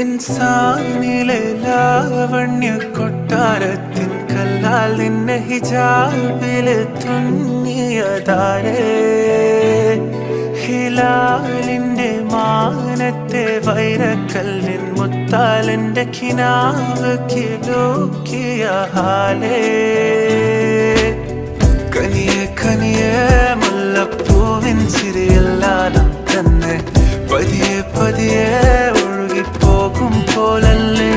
ഇൻസാനിലെ ലാവണ്യ കൊട്ടാരത്തിൻ കല്ലാൽ നിന്നെ ഹിജാബില് തുന്നിയതാരേ ഹിലാലിന്റെ മാനത്തെ വൈരക്കല്ലിൻ മുത്താലിന്റെ കിനാവ് കിലോക്കിയ ഹാലേ കനിയെ കനിയെ മുല്ലപ്പൂവിൻ ചിരിയെല്ലാം തന്നെ പതിയെ പതിയെ ഒഴുകിപ്പോകും പോലല്ലേ